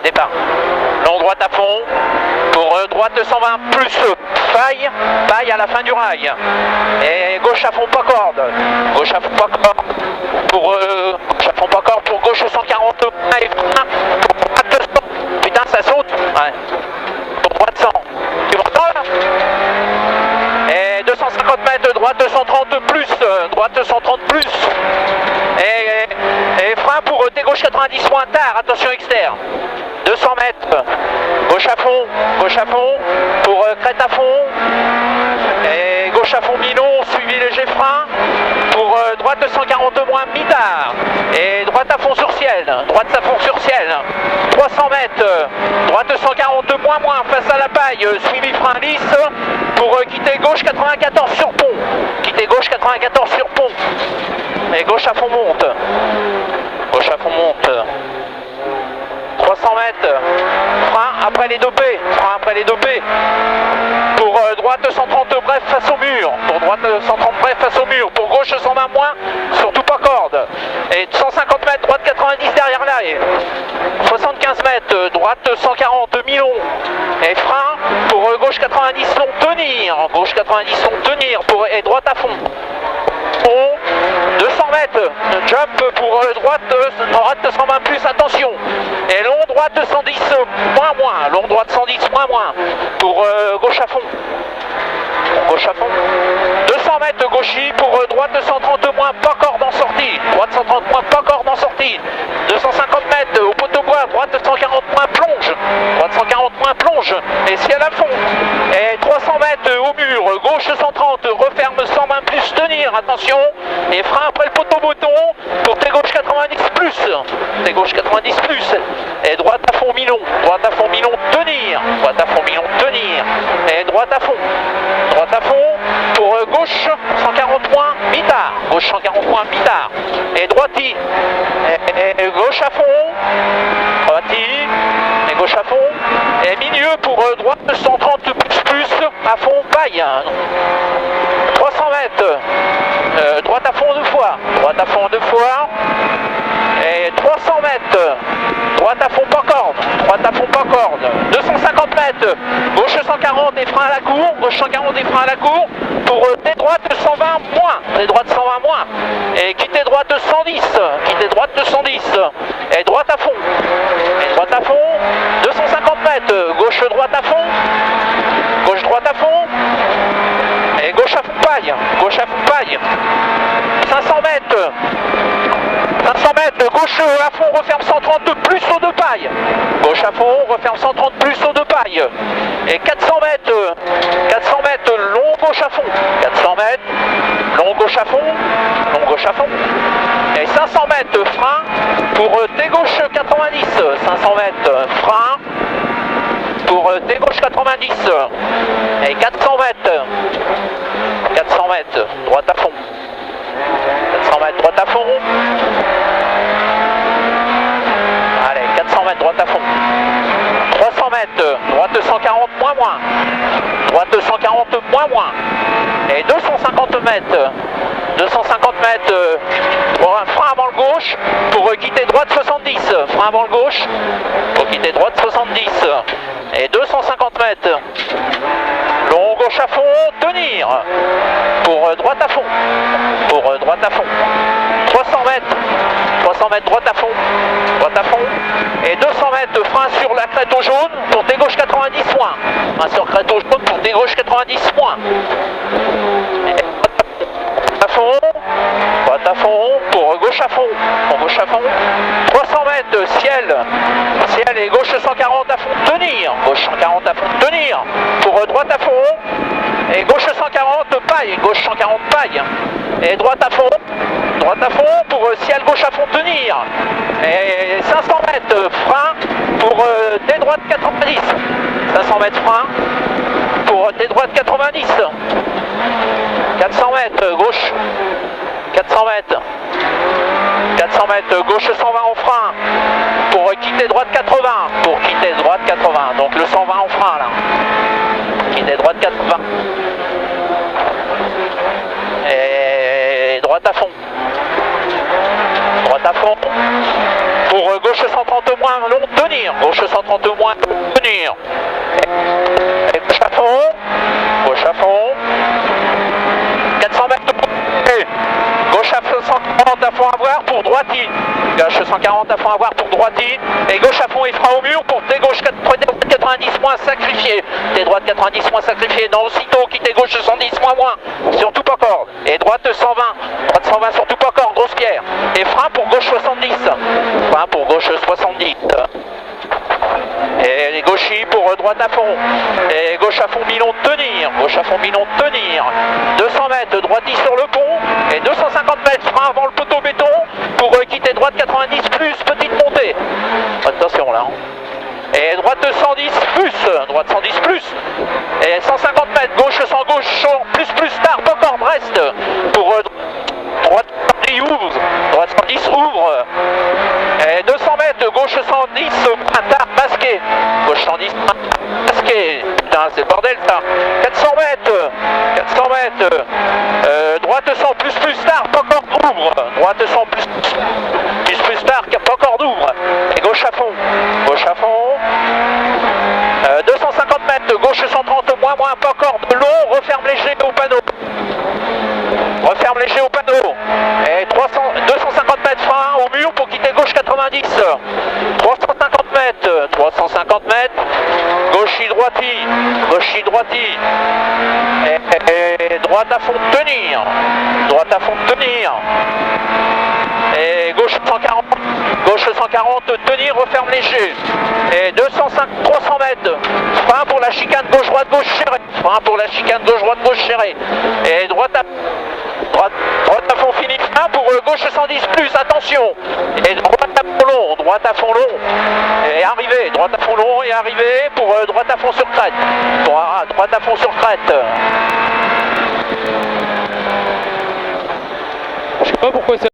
départ. Long droite à fond, pour droite 120 plus paille à la fin du rail. Et gauche à fond pas corde, gauche à fond pas corde, pour gauche à fond pas corde, pour gauche 140 et frein, pour droite 100. Putain ça saute, ouais. Pour droite 100, tu m'entends là? Et 250 mètres, droite 130 plus, droite 130 plus. Et frein pour T gauche 90 moins tard, attention externe. 200 mètres, gauche à fond, pour crête à fond. Et gauche à fond mi-long, suivi léger frein. Pour droite 140 moins mi-tard. Et droite à fond sur ciel, 300 mètres, droite 140 moins face à la paille, suivi frein lisse. Pour quitter gauche 94 sur pont. Quitter gauche 94 sur pont. Et gauche à fond monte. 300 mètres. Frein après les dopés. Pour droite 130 bref face au mur. Pour gauche 120 moins. Surtout pas corde. Et 150 mètres, droite 90 derrière là. Et 75 mètres, droite 140 mi-long. Et frein pour gauche 90 long tenir. Et droite à fond. 200 mètres, jump pour droite 120 plus, attention. Et long droite 110 moins, pour gauche à fond. 200 mètres gauchy pour droite 130 moins, pas corde en sortie. 250 mètres au poteau bois, droite 140 moins plonge. Et ciel à fond. Et 300 mètres au mur, gauche 130, referme 120 plus, tenir, attention. Et frein après le poteau bouton pour T gauche 90 plus. Et droite à fond mi-long, tenir. Et droite à fond pour gauche 140 moins mi-tard. Et droiti. Et gauche à fond. Et gauche à fond. Et milieu pour droite 130 plus à fond paille. 300 mètres. Droite à fond deux fois. Et 300 mètres. Droite à fond pas corde. 250 mètres. Gauche 140 et frein à la cour. Pour des droites 120 moins. Et quitter droite 110. Et droite à fond. 250 mètres. Gauche droite à fond. Et gauche à fond paille. 500 mètres. Gauche à fond, referme 130 plus au de paille. Gauche à fond, referme 130 plus au de paille. Et 400 mètres, long gauche à fond. Long gauche à fond. Et 500 mètres, frein pour T gauche 90. 500 mètres, frein pour T gauche 90. Et 400 mètres, droite à fond. 400 mètres, droite à fond. Allez, 400 mètres, droite à fond. 300 mètres, droite 140 moins. Et 250 mètres. Pour un frein avant le gauche, pour quitter droite 70. Frein avant le gauche, pour quitter droite 70. Et 250 mètres. Long gauche à fond, tenir. Pour droite à fond. 300 mètres, droite à fond. Et 200 mètres, frein sur la crête au jaune pour T gauche 90 moins. Frein sur crête au jaune pour T gauche 90 moins. Et droite à fond, pour gauche à fond. 300 mètres, ciel et gauche 140 à fond, tenir. Pour droite à fond. Et gauche 140 paille. Et droite à fond pour ciel gauche à fond, tenir. Et 500 mètres, frein pour T droite 90. 500 mètres frein pour T droite 90. 400 mètres, gauche. 400 mètres, gauche 120 en frein pour quitter droite 80. Donc le 120 en frein là. Quitter droite 80. Et droite à fond. Pour gauche 130 moins long, tenir. Gauche 130 moins, tenir. Et gauche à fond. Gauche à fond. 400 mètres. Gauche à 140 à fond à voir pour droitine. Gauche 140 à fond à voir pour droitine. Et gauche à fond et frein au mur pour tes gauche 90 moins sacrifié. Tes droite 90 moins sacrifié. Non, aussitôt quitter gauche 110 moins. Surtout pas corde. Et droite 120. Droite 120 surtout pas corde. Grosse pierre. Et frein pour gauche 70. Frein pour gauche 70. Et les gauchis pour droite à fond. Et gauche à fond Milon tenir. Gauche à fond Milon tenir. 200 mètres droitis sur le pont. Et 250 mètres frein avant le poteau béton pour quitter droite 90 plus petite montée. Attention là. Et droite 110 plus. Droite 110 plus. Et 150 mètres gauche sans gauche plus tard pas corde reste pour droite 110 ouvre. Droite 110 ouvre. Et 200 mètres gauche 110 tard masqué. Gauche 110 masqué. Putain c'est le bordel ça. 400 mètres. 400 mètres. Droite 100 plus tard pas corde ouvre. Droite 100 plus tard pas corde ouvre. Et gauche à fond. Gauche à fond. 250 mètres gauche 130 moins pas corde long. Referme léger au panneau. Referme léger au panneau. Et 250 mètres frein au mur pour quitter gauche 90. 350 mètres. 350 mètres. Gauche droiti. Et droite à fond tenir. Droite à fond tenir. Et gauche 140. Gauche 140 tenir, referme léger. Et 300 mètres. Frein pour la chicane gauche-droite serré. Frein pour la chicane gauche-droite serré. Et droite à fond fini. Frein pour gauche 110 plus, attention. Et droite à fond long. Et arrivé, droite à fond long et arrivé pour droite à fond sur crête. Droite à fond sur crête. Je sais pas pourquoi ça